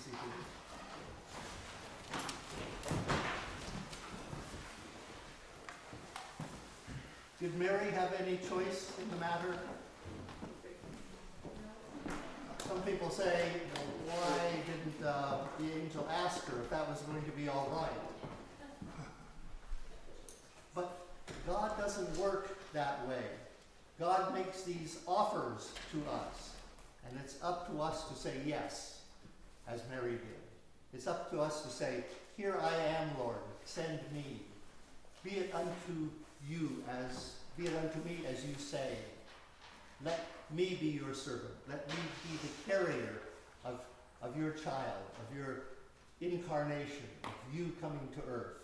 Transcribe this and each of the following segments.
seated. Did Mary have any choice in the matter? Some people say, why didn't the angel ask her if that was going to be all right? But God doesn't work that way. God makes these offers to us, and it's up to us to say yes, as Mary did. It's up to us to say, here I am, Lord, send me. Be it unto me as you say. Let me be your servant. Let me be the carrier of your child, of your incarnation, of you coming to earth.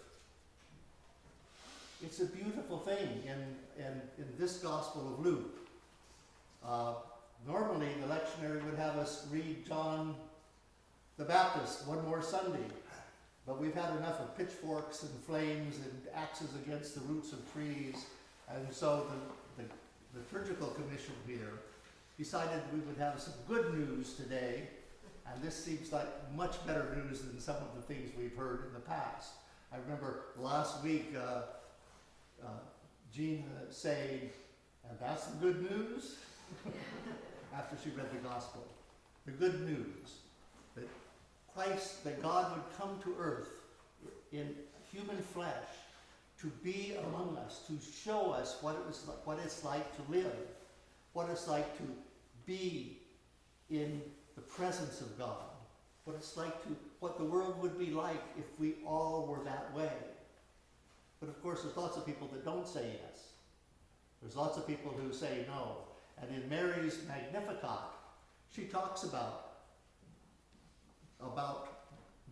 It's a beautiful thing in this Gospel of Luke. Normally, the lectionary would have us read John the Baptist one more Sunday, but we've had enough of pitchforks and flames and axes against the roots of trees, and so the liturgical commission here decided we would have some good news today, and this seems like much better news than some of the things we've heard in the past. I remember last week Jean saying, and that's the good news? After she read the gospel. The good news that Christ, that God would come to earth in human flesh to be among us, to show us what it's like to live, what it's like to be in the presence of God, what the world would be like if we all were that way. But of course, there's lots of people that don't say yes. There's lots of people who say no. And in Mary's Magnificat, she talks about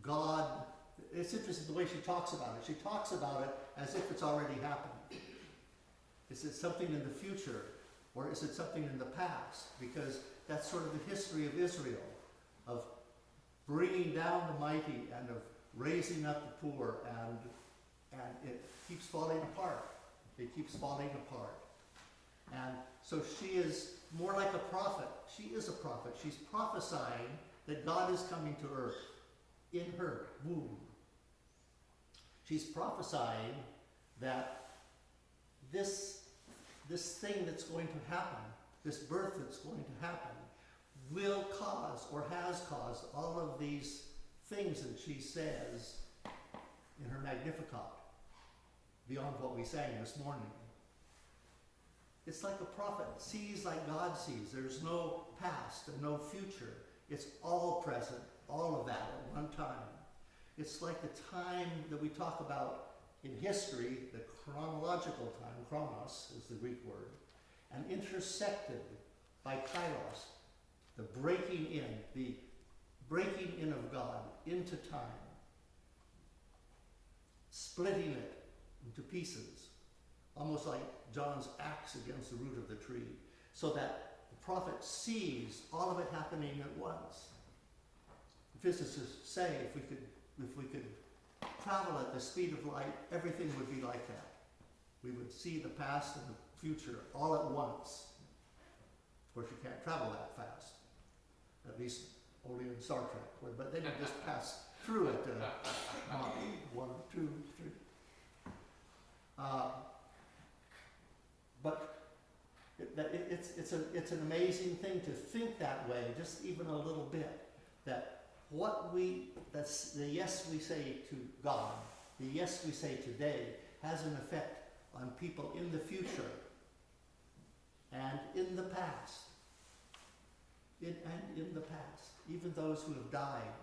God. It's interesting the way she talks about it. She talks about it as if it's already happened. Is it something in the future, or is it something in the past? Because that's sort of the history of Israel, of bringing down the mighty and of raising up the poor, and it keeps falling apart. It keeps falling apart. And so she is more like a prophet. She is a prophet. She's prophesying that God is coming to earth in her womb. She's prophesying that this thing that's going to happen, this birth that's going to happen, will cause or has caused all of these things that she says in her Magnificat, beyond what we sang this morning. It's like a prophet sees like God sees. There's no past and no future. It's all present, all of that at one time. It's like the time that we talk about in history, the chronological time, chronos is the Greek word, and intersected by kairos, the breaking in of God into time, splitting it into pieces, almost like John's axe against the root of the tree, so that the prophet sees all of it happening at once. Physicists say if we could travel at the speed of light, everything would be like that. We would see the past and the future all at once. Of course, you can't travel that fast, at least only in Star Trek, but then you just pass through it. 1, 2, 3. But it's an amazing thing to think that way, just even a little bit, that that's the yes we say to God, the yes we say today, has an effect on people in the future and in the past. In the past, even those who have died,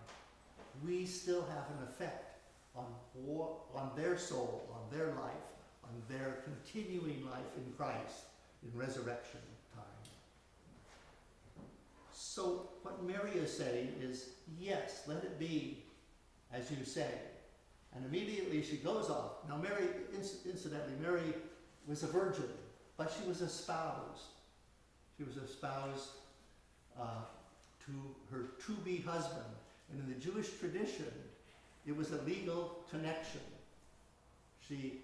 we still have an effect on their soul, on their life, on their continuing life in Christ in resurrection time. So what Mary is saying is, yes, let it be as you say. And immediately she goes off. Now Mary, incidentally, Mary was a virgin, but she was espoused. She was espoused to her to-be husband. And in the Jewish tradition, it was a legal connection. She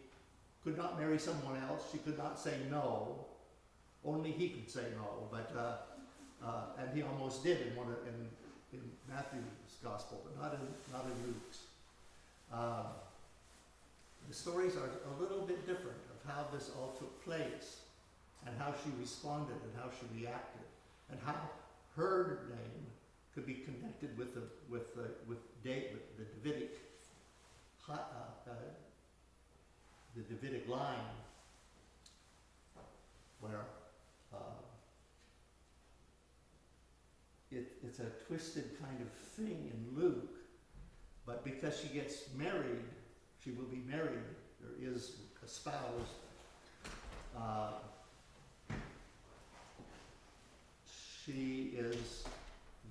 could not marry someone else. She could not say no. Only he could say no. But and he almost did in Matthew's gospel, but not in Luke's. The stories are a little bit different of how this all took place, and how she responded, and how she reacted, and how her name could be connected with the Davidic line, where it's a twisted kind of thing in Luke, but because she gets married, she will be married, there is a spouse. She is,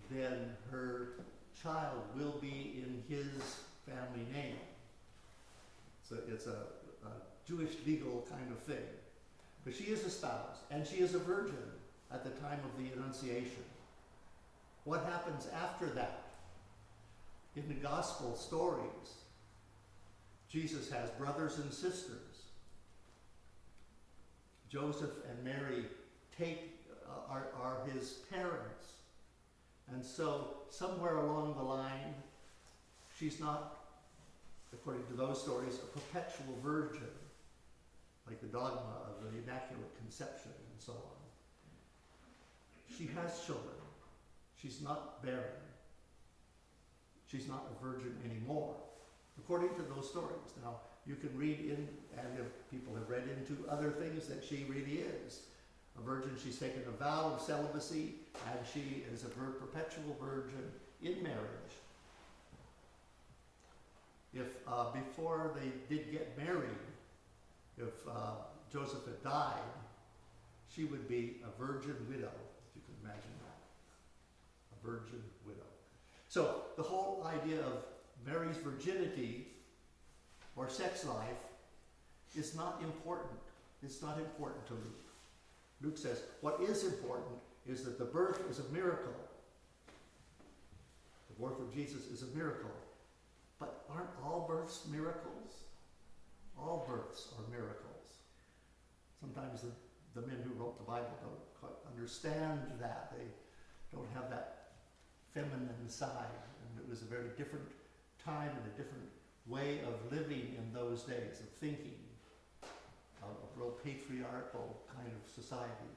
then her child will be in his family name. So it's a Jewish legal kind of thing. But she is a spouse, and she is a virgin at the time of the Annunciation. What happens after that? In the gospel stories, Jesus has brothers and sisters. Joseph and Mary are his parents. And so somewhere along the line, she's not, according to those stories, a perpetual virgin, like the dogma of the Immaculate Conception and so on. She has children. She's not barren. She's not a virgin anymore, according to those stories. Now, you can read in, and if people have read into other things, that she really is a virgin. She's taken a vow of celibacy, and she is a perpetual virgin in marriage. If before they did get married, if Joseph had died, she would be a virgin widow, if you can imagine that. A virgin widow. So the whole idea of Mary's virginity or sex life is not important. It's not important to Luke. Luke says what is important is that the birth is a miracle. The birth of Jesus is a miracle. But aren't all births miracles? All births are miracles. Sometimes the men who wrote the Bible don't quite understand that. They don't have that feminine side. And it was a very different time and a different way of living in those days, of thinking, a real patriarchal kind of society.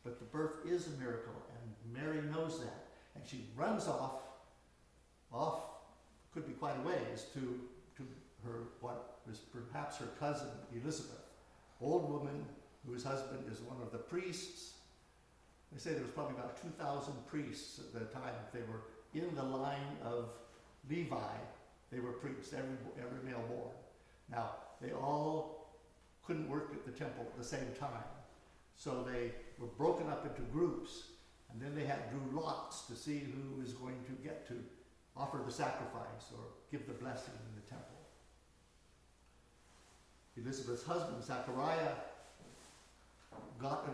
But the birth is a miracle, and Mary knows that. And she runs off, could be quite a ways, to her, what was perhaps her cousin Elizabeth, old woman whose husband is one of the priests. They say there was probably about 2,000 priests at the time. If they were in the line of Levi, they were priests, every male born. Now, they all couldn't work at the temple at the same time. So they were broken up into groups, and then they drew lots to see who was going to get to offer the sacrifice or give the blessing in the temple. Elizabeth's husband, Zachariah, got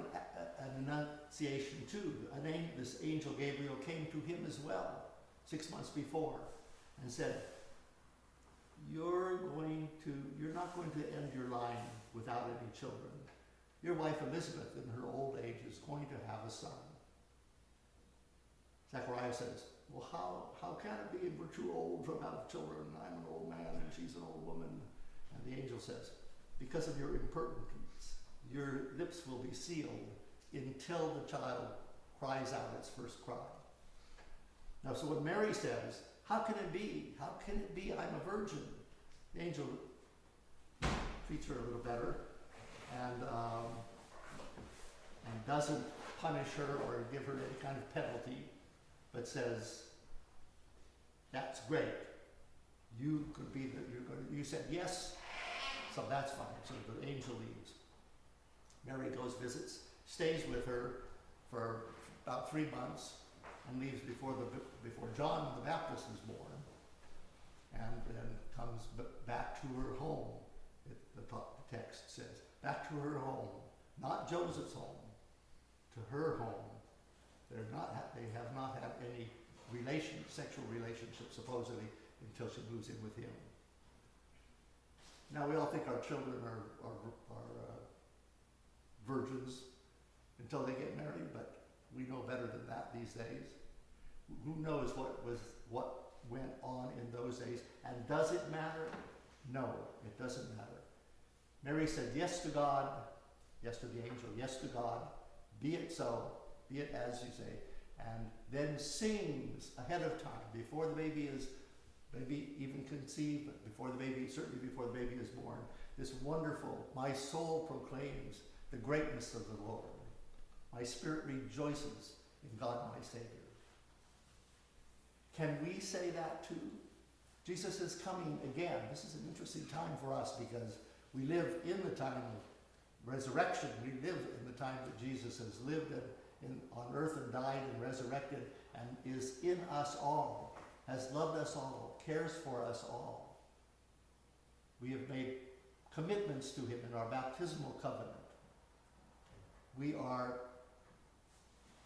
an annunciation too. This angel Gabriel came to him as well, 6 months before, and said, you're not going to end your line without any children. Your wife Elizabeth, in her old age, is going to have a son. Zachariah says, well, how can it be? We're too old to have children. I'm an old man and she's an old woman. And the angel says, because of your impertinence, your lips will be sealed until the child cries out its first cry. Now, so when Mary says, how can it be? How can it be I'm a virgin? The angel treats her a little better and doesn't punish her or give her any kind of penalty, but says, that's great. You said yes, so that's fine. So the angel leaves. Mary goes, visits, stays with her for about 3 months, and leaves before John the Baptist is born, and then comes back to her home. The text says, back to her home, not Joseph's home, to her home. They have not had any sexual relationship, supposedly, until she moves in with him. Now, we all think our children are virgins until they get married, but we know better than that these days. Who knows what went on in those days. And does it matter? No, it doesn't matter. Mary said yes to God, yes to the angel, yes to God. Be it so, be it as you say. And then sings ahead of time, before the baby is maybe even conceived, but before the baby, certainly before the baby is born, this wonderful, my soul proclaims the greatness of the Lord. My spirit rejoices in God my Savior. Can we say that too? Jesus is coming again. This is an interesting time for us because we live in the time of resurrection. We live in the time that Jesus has lived on earth and died and resurrected and is in us all, has loved us all, cares for us all. We have made commitments to him in our baptismal covenant. We are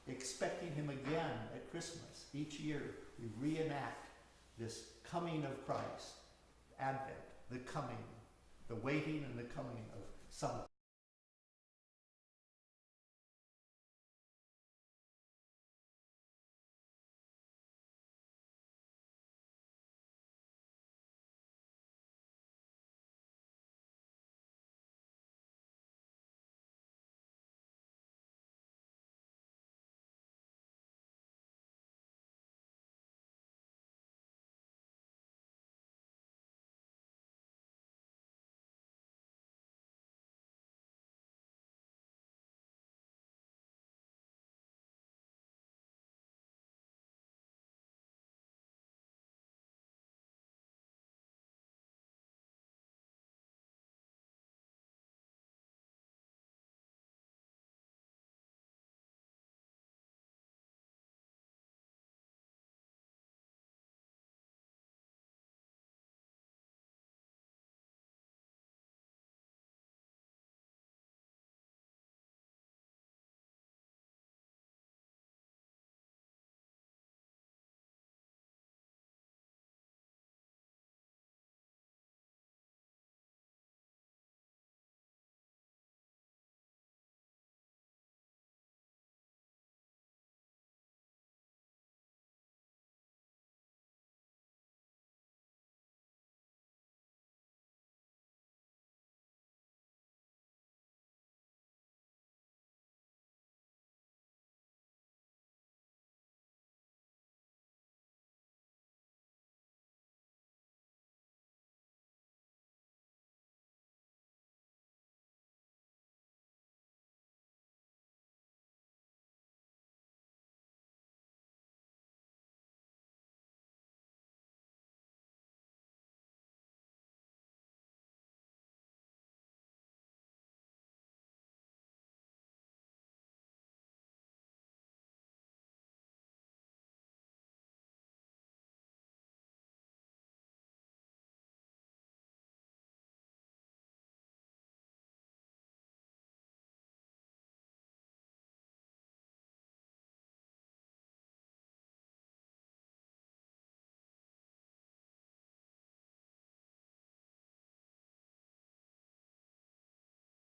expecting him again at Christmas. Each year we reenact this coming of Christ, Advent, the coming, the waiting and the coming of some